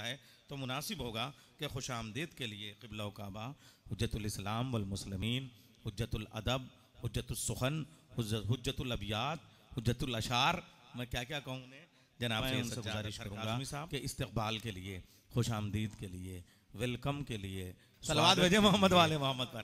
है तो मुनासिब होगा कि खुश आमदीद के लिए क़िबला काबा, हुज्जतुल इस्लाम वल मुस्लिमीन, हुज्जतुल अदब, हुज्जतुल सुखन, हुज्जतुल अबियात, हुज्जतुल अशार, मैं क्या क्या कहूँ उन्हें, जनाब से उनसे गुजारिश करूँगा कि इस्तकबाल के लिए, खुश आमदीद के लिए, वेलकम के लिए सलावत भेजे मोहम्मद वाले मोहम्मद पर।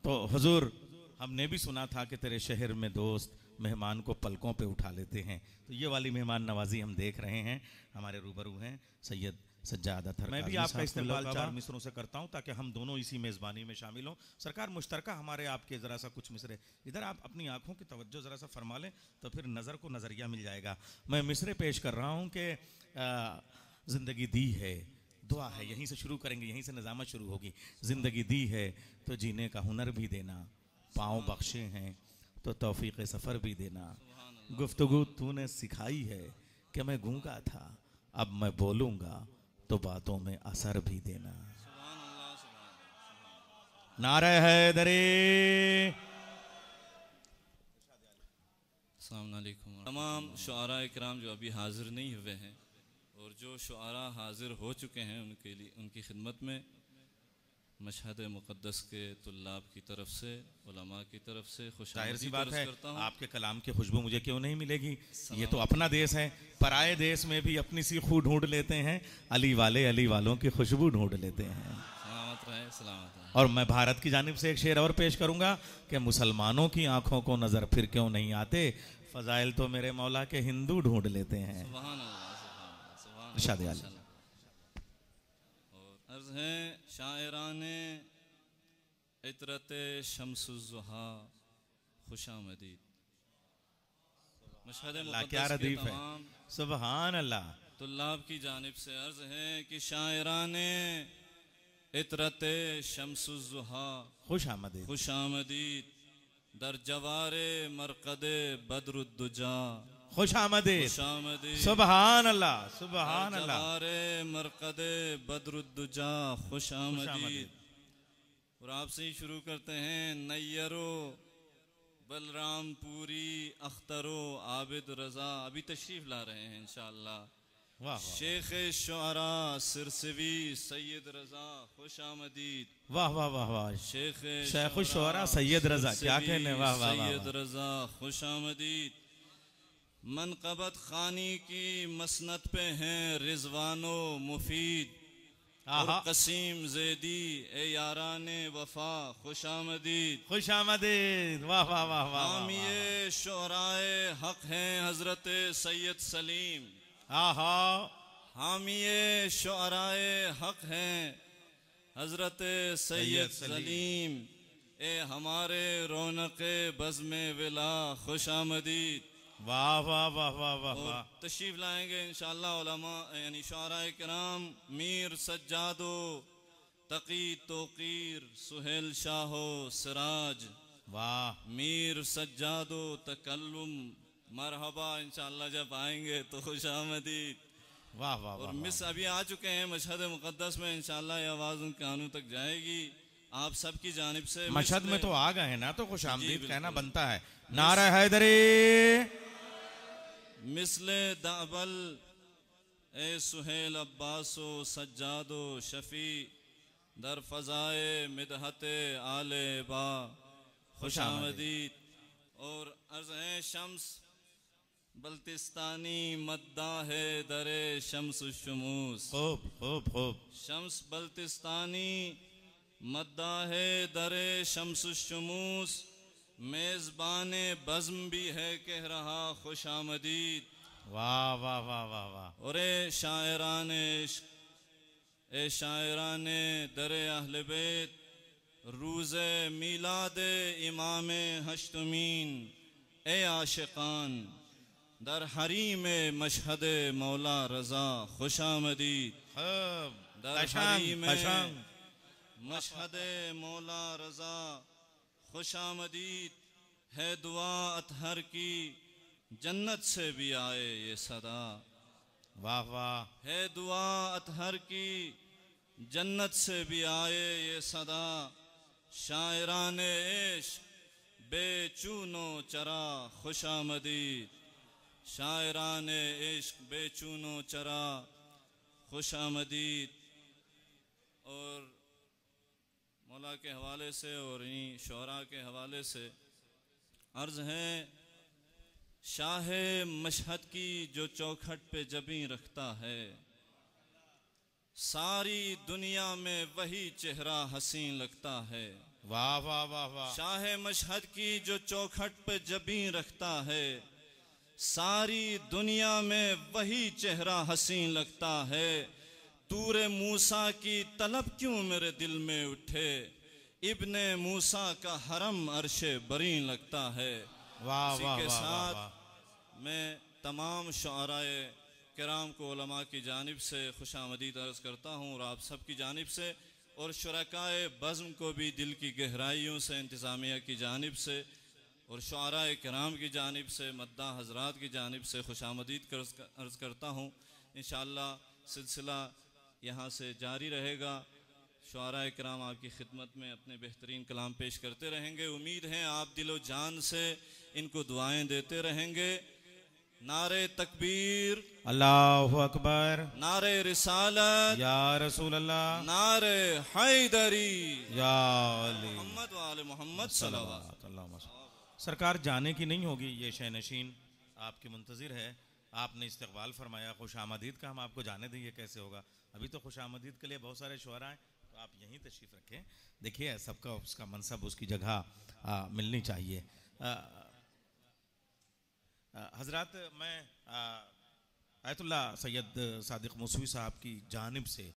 तो हुजूर, हमने भी सुना था कि तेरे शहर में दोस्त मेहमान को पलकों पे उठा लेते हैं, तो ये वाली मेहमान नवाजी हम देख रहे हैं। हमारे रूबरू हैं सैयद सज्जाद अतहर। मैं भी आपका इस्तेमाल 4 मिसरों से करता हूं ताकि हम दोनों इसी मेज़बानी में शामिल हों। सरकार मुश्तरका हमारे आपके ज़रा सा कुछ मिसरे इधर आप अपनी आंखों की तवज्जो ज़रा सा फरमा लें तो फिर नज़र को नज़रिया मिल जाएगा। मैं मिसरे पेश कर रहा हूँ कि ज़िंदगी दी है, दुआ है, यहीं से शुरू करेंगे, यहीं से निज़ामत शुरू होगी। ज़िंदगी दी है तो जीने का हुनर भी देना, पाँव बख्शे हैं तो तौफीक सफ़र भी देना, गुफ्तगू तूने सिखाई है कि मैं गूंगा था अब मैं बोलूँगा तो बातों में असर भी देना। नारे हैदरी। अस्सलाम वालेकुम। तमाम शुआरा इकराम जो अभी हाजिर नहीं हुए हैं और जो शुआरा हाजिर हो चुके हैं उनके लिए, उनकी खिदमत में मशहद मुक़द्दस के तुल्लाब की तरफ से, उलमा की तरफ से जाहिर सी खुशामदीद बात है, करता हूँ। आपके कलाम की खुशबू मुझे क्यों नहीं मिलेगी? ये तो अपना देश है, पराए देश में भी अपनी सी खू ढूंढ लेते हैं, अली वाले अली वालों की खुशबू ढूंढ लेते हैं। सलामत रहे, सलामत रहे। और मैं भारत की जानिब से एक शेर और पेश करूंगा कि मुसलमानों की आंखों को नजर फिर क्यों नहीं आते, फजाइल तो मेरे मौला के हिंदू ढूंढ लेते हैं। सुभान अल्लाह, सुभान अल्लाह, इरशाद सुभान आला। अल्लाह। और अर्ज़ है शायराने इतरत शम्सुज़्ज़ुहा खुशामदीद। मशहद अल्लाह क्या मुक़द्दस के रदीफ है, तमाम सुभान अल्लाह। तुल्लाब की जानिब से अर्ज़ है कि शायराने इतरत शम्सुज़्ज़ुहा खुश आमदीद, खुशामदीद दर जवारे मरकदे बदरुद्दुजा, खुश आमदीद, खुशामदीद सुभान अल्लाह, सुभान अल्लाह। जवारे मरकदे बदरुद्दुजा, खुशामदीद। और आपसे ही शुरू करते हैं। नैयरो बलरामपुरी अख्तरो आबिद रजा अभी तशरीफ ला रहे हैं इंशाअल्लाह। वाह शेख शुआरा सिरसवी सैयद रजा खुश आमदीद। वाह वाह वाह वाह। शेख शुआरा सैयद रजा, क्या कहने, वाह वाह वाह। सैयद रजा खुश आमदीद। मनक़बत खानी की मसनत पे हैं रिजवानो मुफीद और कसीम ज़ैदी ए याराने वफा खुश आमदीद, खुश आमदीद, वाह वाह वाह वाह। हामिए शुअराए हक हैं हजरत सैयद सलीम। आहा, हामिए शुअराए हक हैं हजरत सैयद सलीम ए हमारे रौनक़े बज़्म विला खुश आमदीद। वाह वाह वाह वाह वाह वाह। तशरीफ लाएंगे इंशाअल्लाह उलमा यानी शुअराए किराम मीर सज्जादो तकी तोकीर सुहेल शाहो सिराज, वाह। मीर सज्जादो तकल्लुम मरहबा। इंशाअल्लाह जब आएंगे तो खुश आमदीद। वाह वाह। और मिस अभी आ चुके हैं मशहद मुक़द्दस में, इंशाअल्लाह ये आवाज़ उनके कानों तक जाएगी आप सबकी जानिब से। मशहद में तो आ गए हैं ना, तो खुश आमदीद कहना बनता है। नारा हैदरी। मिसले दाबल ए सुहेल अब्बासो सज्जादो शफी दर फजाए मिदहते आले बा खुश आमदीद। और अर्ज़ है शम्स बल्तिस्तानी मद्दा है दरे शम्स शुमूस। खूब खूब खूब। शम्स बल्तिस्तानी मद्दा है दरे शम्स शुमूस, मेज़बाने बज़्म भी है कह रहा खुश आमदीद। वाह वाह वाह वाह वाह। और ए शायराने दरे अहले बैत रूज़े मीलादे इमामे हश्तमीन ए आशिकान दर हरीम मशहद मौला रजा खुश आमदीद। दर हरीम मशहद मौला रजा खुश आमदीद है दुआ अतहर की जन्नत से भी आए ये सदा। वाह वाह। है दुआ अतहर की जन्नत से भी आए ये सदा, शायराने इश्क बेचूनो चरा खुश आमदीद। शायरान इश्क बेचूनो चरा खुश आमदीद। और मौला के हवाले से और इन्हीं शोरा के हवाले से अर्ज़ है, शाह मशहद की जो चौखट पे जबीं रखता है, सारी दुनिया में वही चेहरा हसीन लगता है। वाह वाह वाह वाह। शाह मशहद की जो चौखट पे जबीं रखता है, सारी दुनिया में वही चेहरा हसीन लगता है। तूरे मूसा की तलब क्यों मेरे दिल में उठे, इब्ने मूसा का हरम अर्शे बरीन लगता है। वाह इसी वाह के वाह साथ वाह। मैं तमाम शुअराए किराम को उलमा की जानिब से खुशामदीद अर्ज़ करता हूँ और आप सब की जानिब से, और शुरकाए बज़्म को भी दिल की गहराइयों से इंतज़ामिया की जानिब से और शुअराए किराम की जानिब से, मद्दा हज़रात की जानिब से खुशामदीद अर्ज़ करता हूँ। इंशाअल्लाह सिलसिला यहाँ से जारी रहेगा। शुअराए किराम आपकी खिदमत में अपने बेहतरीन कलाम पेश करते रहेंगे। उम्मीद है आप दिलो जान से इनको दुआएं देते रहेंगे। नारे तकबीर, अल्लाहु अकबर, नारे रिसालत, या रसूल अल्लाह, नारे हैदरी, या अली मोहम्मद वाले मोहम्मद सल्लल्लाहु सल्लल्लाहु अलैहि वसल्लम। सरकार जाने की नहीं होगी, ये शह नशीन आपकी मुंतज़िर है। आपने इस्तकबाल फरमाया, खुश आमदीद का हम आपको जाने देंगे कैसे होगा। अभी तो खुश आमदीद के लिए बहुत सारे शुअरा हैं, तो आप यहीं तशरीफ़ रखें। देखिए सबका उसका मनसब उसकी जगह मिलनी चाहिए। हज़रात, मैं आयतुल्लाह सैयद सादिक मूसवी साहब की जानिब से